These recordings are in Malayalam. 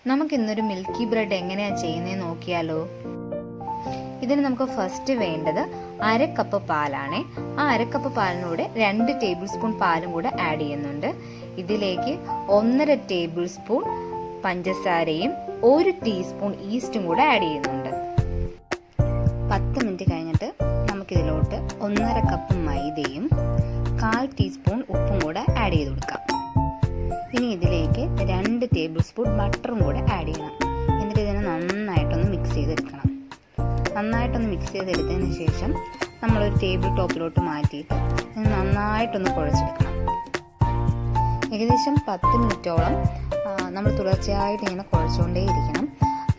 നമുക്കിന്നൊരു മിൽക്കി ബ്രെഡ് എങ്ങനെയാണ് ചെയ്യുന്നത് നോക്കിയാലോ. ഇതിന് നമുക്ക് ഫസ്റ്റ് വേണ്ടത് 1/2 കപ്പ് പാലാണ്. ആ 1/2 കപ്പ് പാലിനൂടെ 2 ടേബിൾ സ്പൂൺ പാലും കൂടെ ആഡ് ചെയ്യുന്നുണ്ട്. ഇതിലേക്ക് 1.5 ടേബിൾ സ്പൂൺ പഞ്ചസാരയും 1 ടീസ്പൂൺ ഈസ്റ്റും കൂടെ ആഡ് ചെയ്യുന്നുണ്ട്. 10 മിനിറ്റ് കഴിഞ്ഞിട്ട് നമുക്കിതിലോട്ട് 1.5 കപ്പ് മൈദയും 1/4 ടീസ്പൂൺ ഉപ്പും കൂടെ ആഡ് ചെയ്ത് കൊടുക്കാം. ഇനി ഇതിലേക്ക് 2 ടേബിൾ സ്പൂൺ ബട്ടറും കൂടെ ആഡ് ചെയ്യണം. എന്നിട്ട് ഇതിനെ നന്നായിട്ടൊന്ന് മിക്സ് ചെയ്തെടുക്കണം. നന്നായിട്ടൊന്ന് മിക്സ് ചെയ്തെടുത്തതിന് ശേഷം നമ്മളൊരു ടേബിൾ ടോപ്പിലോട്ട് മാറ്റിയിട്ട് ഇത് നന്നായിട്ടൊന്ന് കുഴച്ചെടുക്കണം. ഏകദേശം 10 മിനിറ്റോളം നമ്മൾ തുടർച്ചയായിട്ട് ഇങ്ങനെ കുഴച്ചുകൊണ്ടേയിരിക്കണം.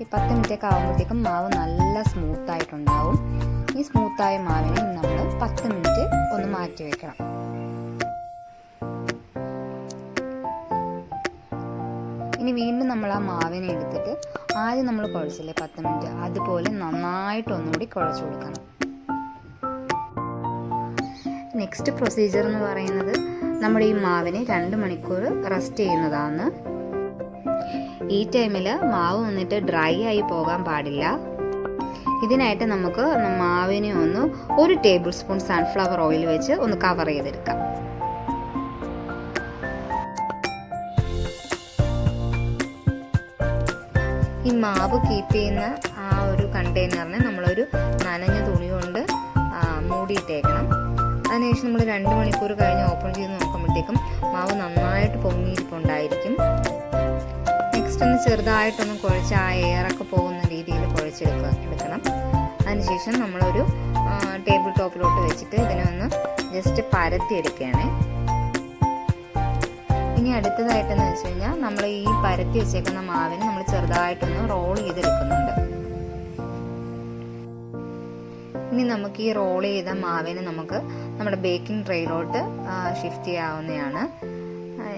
ഈ 10 മിനിറ്റൊക്കെ ആകുമ്പോഴത്തേക്കും മാവ് നല്ല സ്മൂത്തായിട്ടുണ്ടാവും. ഈ സ്മൂത്തായ മാവിനെ നമ്മൾ 10 മിനിറ്റ് ഒന്ന് മാറ്റി വെക്കണം. ഇനി വീണ്ടും നമ്മൾ ആ മാവിനെ എടുത്തിട്ട് ആദ്യം നമ്മൾ കുഴച്ചില്ലേ 10 മിനിറ്റ്, അതുപോലെ നന്നായിട്ട് ഒന്നുകൂടി കുഴച്ചു കൊടുക്കണം. നെക്സ്റ്റ് പ്രൊസീജിയർ എന്ന് പറയുന്നത് നമ്മുടെ ഈ മാവിനെ 2 മണിക്കൂർ റെസ്റ്റ് ചെയ്യുന്നതാണ്. ഈ ടൈമിൽ മാവ് വന്നിട്ട് ഡ്രൈ ആയി പോകാൻ പാടില്ല. ഇതിനായിട്ട് നമുക്ക് മാവിനെ ഒന്ന് 1 ടേബിൾ സ്പൂൺ സൺഫ്ലവർ ഓയിൽ വെച്ച് ഒന്ന് കവർ ചെയ്തെടുക്കാം. ഈ മാവ് കീപ്പ് ചെയ്യുന്ന ആ ഒരു കണ്ടെയ്നറിനെ നമ്മളൊരു നനഞ്ഞ തുണി കൊണ്ട് മൂടിയിട്ടേക്കണം. അതിനുശേഷം നമ്മൾ 2 മണിക്കൂർ കഴിഞ്ഞ് ഓപ്പൺ ചെയ്ത് നോക്കുമ്പോഴത്തേക്കും മാവ് നന്നായിട്ട് പൊങ്ങിയിരിപ്പുണ്ടായിരിക്കും. നെക്സ്റ്റ് ഒന്ന് ചെറുതായിട്ടൊന്ന് കുഴച്ച് ആ എയറൊക്കെ പോകുന്ന രീതിയിൽ കുഴച്ചെടുക്കണം. അതിനുശേഷം നമ്മളൊരു ടേബിൾ ടോപ്പിലോട്ട് വെച്ചിട്ട് ഇതിനെ ഒന്ന് ജസ്റ്റ് പരത്തിയെടുക്കുകയാണ്. ഇനി അടുത്തതായിട്ടെന്ന് വെച്ച് കഴിഞ്ഞാൽ നമ്മൾ ഈ പരത്തി വെച്ചേക്കുന്ന മാവിന് നമ്മൾ ചെറുതായിട്ടൊന്ന് റോൾ ചെയ്തെടുക്കുന്നുണ്ട്. ഇനി നമുക്ക് ഈ റോൾ ചെയ്ത മാവിനെ നമുക്ക് നമ്മുടെ ബേക്കിംഗ് ട്രേയിലോട്ട് ഷിഫ്റ്റ് ചെയ്യാവുന്നതാണ്.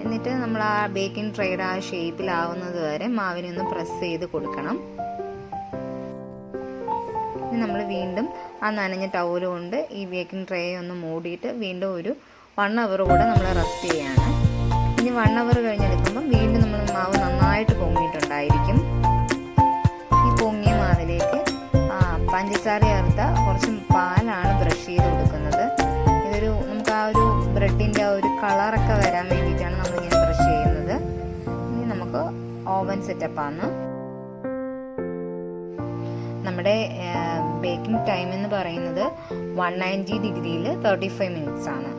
എന്നിട്ട് നമ്മൾ ആ ബേക്കിംഗ് ട്രേയുടെ ആ ഷേപ്പിലാവുന്നത് വരെ മാവിനെ ഒന്ന് പ്രസ് ചെയ്ത് കൊടുക്കണം. ഇനി നമ്മൾ വീണ്ടും ആ നനഞ്ഞ ടവൽ കൊണ്ട് ഈ ബേക്കിംഗ് ട്രേ ഒന്ന് മൂടിയിട്ട് വീണ്ടും ഒരു 1 അവർ കൂടെ നമ്മൾ റെസ്റ്റ് ചെയ്യാണ്. ഇനി 1 അവർ കഴിഞ്ഞെടുക്കുമ്പോൾ വീണ്ടും നമ്മൾ മാവ് നന്നായിട്ട് പൊങ്ങിയിട്ടുണ്ടായിരിക്കും. ഈ പൊങ്ങിയ മാവിലേക്ക് പഞ്ചസാര ചേർത്ത കുറച്ച് പാലാണ് ബ്രഷ് ചെയ്ത് കൊടുക്കുന്നത്. ഇതൊരു നമുക്ക് ആ ഒരു ബ്രെഡിൻ്റെ ആ ഒരു കളറൊക്കെ വരാൻ വേണ്ടിയിട്ടാണ് നമ്മളിങ്ങനെ ബ്രഷ് ചെയ്യുന്നത്. ഇനി നമുക്ക് ഓവൻ സെറ്റപ്പാണ്. നമ്മുടെ ബേക്കിംഗ് ടൈം എന്ന് പറയുന്നത് 190 ഡിഗ്രിയിൽ 35 മിനിറ്റ്സ് ആണ്.